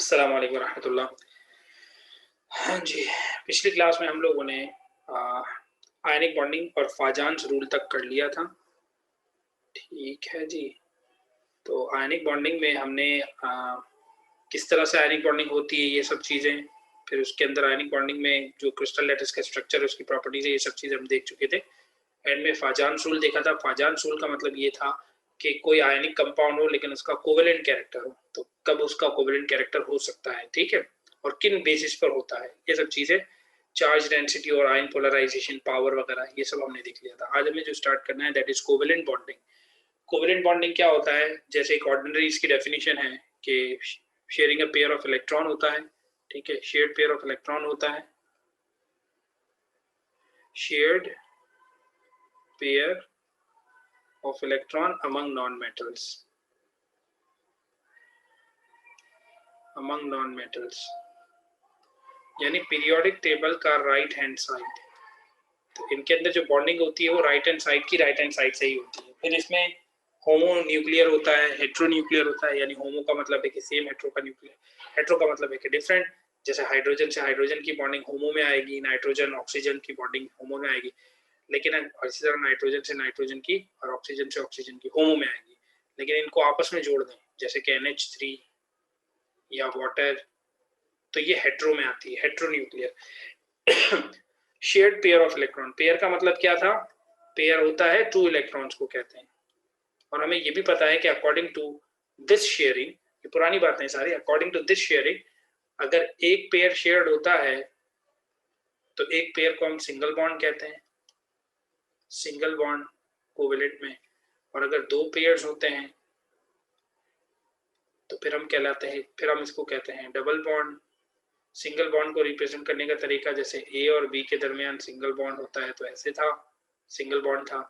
अस्सलाम वालेकुम रहमतुल्लाह। हाँ जी, पिछली क्लास में हम लोगों ने आयनिक बॉन्डिंग और फाजान्स रूल तक कर लिया था। ठीक है जी। तो आयनिक बॉन्डिंग में हमने किस तरह से आयनिक बॉन्डिंग होती है ये सब चीज़ें, फिर उसके अंदर आयनिक बॉन्डिंग में जो क्रिस्टल लैटिस का स्ट्रक्चर है उसकी प्रॉपर्टीज़ है, ये सब चीज़ें हम देख चुके थे। एंड में फाजान्स रूल देखा था। फाजान्स रूल का मतलब ये था कि कोई आयनिक कंपाउंड हो लेकिन उसका कोवेलेंट कैरेक्टर हो, तो कब उसका कोवेलेंट कैरेक्टर हो सकता है, ठीक है, और किन बेसिस पर होता है, ये सब चीज़ें, चार्ज डेंसिटी और आयन पोलराइजेशन, पावर वगैरह, ये सब हमने देख लिया था। आज हमें जो स्टार्ट करना है that is covalent bonding. Covalent bonding क्या होता है? जैसे एक ऑर्डिनरी इसकी डेफिनेशन है कि sharing a pair of electron होता है, ठीक है, शेयर्ड पेयर ऑफ इलेक्ट्रॉन होता है, shared pair of electron among non metals, among non metals, यानी पीरियोडिक टेबल का राइट हैंड साइड। तो इनके अंदर जो बॉन्डिंग होती है वो राइट हैंड साइड की राइट हैंड साइड से ही होती है। फिर इसमें होमो न्यूक्लियर होता है, हेट्रो न्यूक्लियर होता है, यानी होमो का मतलब है कि सेम, हेट्रो का न्यूक्लियर, हेट्रो का मतलब है कि डिफरेंट। जैसे हाइड्रोजन से हाइड्रोजन की बॉन्डिंग होमो में आएगी, नाइट्रोजन ऑक्सीजन की बॉन्डिंग होमो में आएगी, लेकिन इसी तरह नाइट्रोजन से नाइट्रोजन की और ऑक्सीजन से ऑक्सीजन की होमो में आएगी। लेकिन इनको आपस में जोड़ दें जैसे कि NH3 या वाटर, तो ये हेट्रो में आती है, hetero nuclear. Shared pair of electron, pair का मतलब क्या था? पेयर होता है टू इलेक्ट्रॉन्स को कहते हैं। और हमें ये भी पता है कि अकॉर्डिंग टू दिस शेयरिंग, ये पुरानी बातें सारी, अकॉर्डिंग टू दिस शेयरिंग, अगर एक पेयर शेयर्ड होता है तो एक पेयर को हम सिंगल बॉन्ड कहते हैं, सिंगल बॉन्ड कोवेलेंट में। और अगर दो पेयर्स होते हैं तो फिर हम कहलाते हैं, फिर हम इसको कहते हैं डबल बॉन्ड। सिंगल बॉन्ड को रिप्रेजेंट करने का तरीका, जैसे ए और बी के दरमियान सिंगल बॉन्ड होता है तो ऐसे था, सिंगल बॉन्ड था।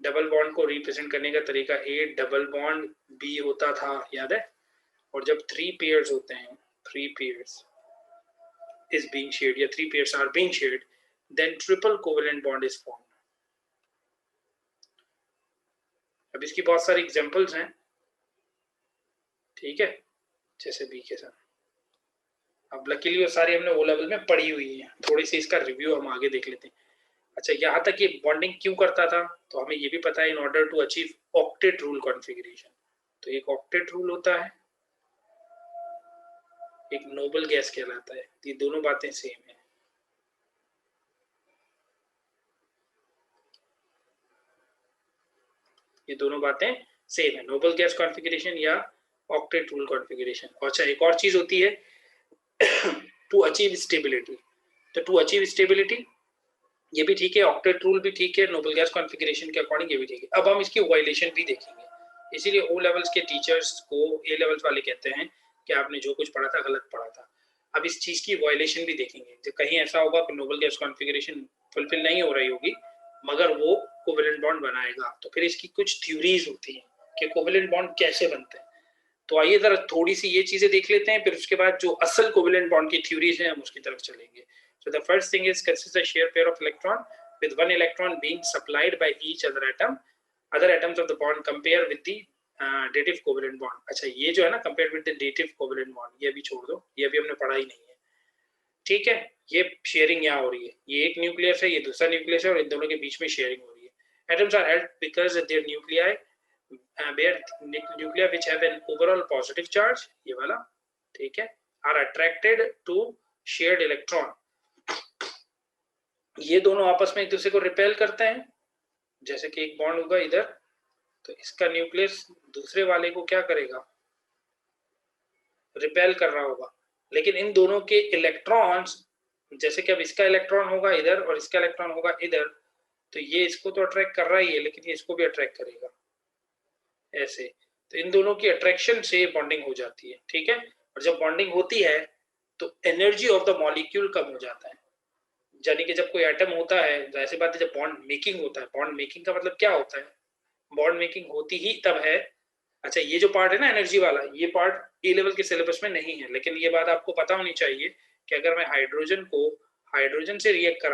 डबल बॉन्ड को रिप्रेजेंट करने का तरीका ए डबल बॉन्ड बी होता था, याद है। और जब थ्री पेयर्स होते हैं, three pairs is being shared या three pairs are being shared, then triple covalent bond is formed. अब इसकी बहुत सारी एग्जांपल्स हैं, ठीक है, जैसे बी के साथ। अब लकीली वो सारी हमने ओ लेवल में पढ़ी हुई है, थोड़ी सी इसका रिव्यू हम आगे देख लेते हैं। अच्छा, यहाँ तक ये बॉन्डिंग क्यों करता था तो हमें ये भी पता है, in order to achieve octet rule configuration. तो एक ऑक्टेट रूल होता है, एक नोबल गैस कहलाता है, ये दोनों बातें सेम है। ये दोनों बातें सेम है, नोबल गैस कॉन्फ़िगरेशन या ऑक्टेट रूल कॉन्फ़िगरेशन। अच्छा, एक और चीज होती है टू अचीव स्टेबिलिटी। तो टू अचीव स्टेबिलिटी ये भी ठीक है, ऑक्टेट रूल भी ठीक है, नोबल गैस कॉन्फ़िगरेशन के अकॉर्डिंग ये भी ठीक है। अब हम इसकी वायलेशन भी देखेंगे, इसीलिए ओ लेवल्स के टीचर्स को ए लेवल्स वाले कहते हैं कि आपने जो कुछ पढ़ा था गलत पढ़ा था। अब इस चीज की वायलेशन भी देखेंगे, जब कहीं ऐसा होगा कि नोबल गैस कॉन्फ़िगरेशन फुलफिल नहीं हो रही होगी मगर वो कोवेलेंट बॉन्ड बनाएगा, तो फिर इसकी कुछ थ्योरीज होती हैं कि कोवेलेंट बॉन्ड कैसे बनते हैं। तो आइए जरा थोड़ी सी ये चीजें देख लेते हैं, फिर उसके बाद जो असल कोवेलेंट बॉन्ड की थ्योरीज हैं हम उसकी तरफ चलेंगे। So the first thing is consists a shared pair of electron with one electron being supplied by each other atom. Other atoms of the bond compare with the dative covalent bond. अच्छा, ये जो है ना compared with the dative covalent bond, ये अभी छोड़ दो, ये अभी हमने पढ़ा ही नहीं है, ठीक है। ये शेयरिंग यहाँ हो रही है, ये एक न्यूक्लियस है, ये दूसरा न्यूक्लियस है, और इन दोनों के बीच में शेयरिंग हो रही है। Atoms are held because their nuclei where nuclei which have an overall positive charge, ये वाला, ठीक है, are attracted to shared electron. ये दोनों आपस में एक दूसरे को रिपेल करते हैं, जैसे कि एक बॉन्ड होगा इधर, तो इसका न्यूक्लियस दूसरे वाले को क्या करेगा? रिपेल कर रहा होगा। लेकिन इन दोनों के इलेक्ट्रॉन्स, जैसे कि अब इसका इलेक्ट्रॉन होगा इधर और इसका इलेक्ट्रॉन होगा इधर, तो ये इसको तो अट्रैक्ट कर रहा ही है लेकिन ये इसको भी अट्रैक्ट करेगा, ऐसे। तो इन दोनों की अट्रैक्शन से बॉन्डिंग हो जाती है, ठीक है। और जब बॉन्डिंग होती है तो एनर्जी ऑफ द मॉलिक्यूल कम हो जाता है, यानी कि जब कोई एटम होता है, ऐसी बात है, जब बॉन्ड मेकिंग होता है, बॉन्ड मेकिंग का मतलब क्या होता है? बॉन्ड मेकिंग होती ही तब है। अच्छा, ये जो पार्ट है ना एनर्जी वाला, ये पार्ट ए लेवल के सिलेबस में नहीं है, लेकिन ये बात आपको पता होनी चाहिए कि अगर मैं हाइड्रोजन को हाइड्रोजन से रिएक्ट करा